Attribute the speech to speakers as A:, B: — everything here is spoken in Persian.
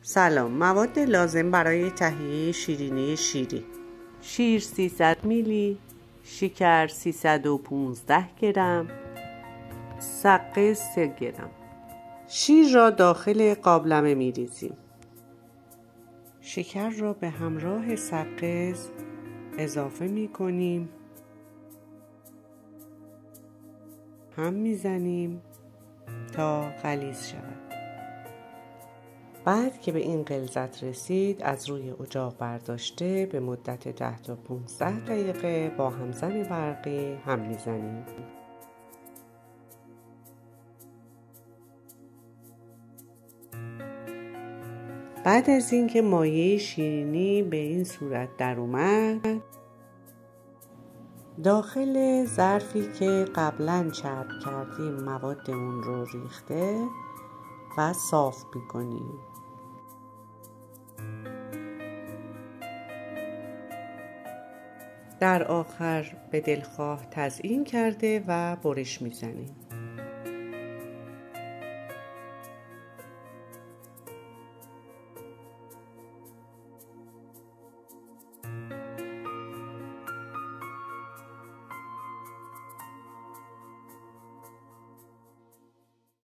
A: سلام. مواد لازم برای تهیه شیرینی شیری: شیر 300 میلی، شکر 315 گرم، سقه 3 گرم. شیر را داخل قابلمه می ریزیم. شکر را به همراه سقه اضافه می کنیم. هم می زنیم تا غلیظ شود. بعد که به این غلظت رسید از روی اجاق برداشته به مدت 10 تا 15 دقیقه با همزن برقی هم میزنیم. بعد از اینکه مایه شیرینی به این صورت در اومد، داخل ظرفی که قبلا چرب کردیم موادمون رو ریخته و صاف میکنیم. در آخر به دلخواه تزیین کرده و برش میزنیم.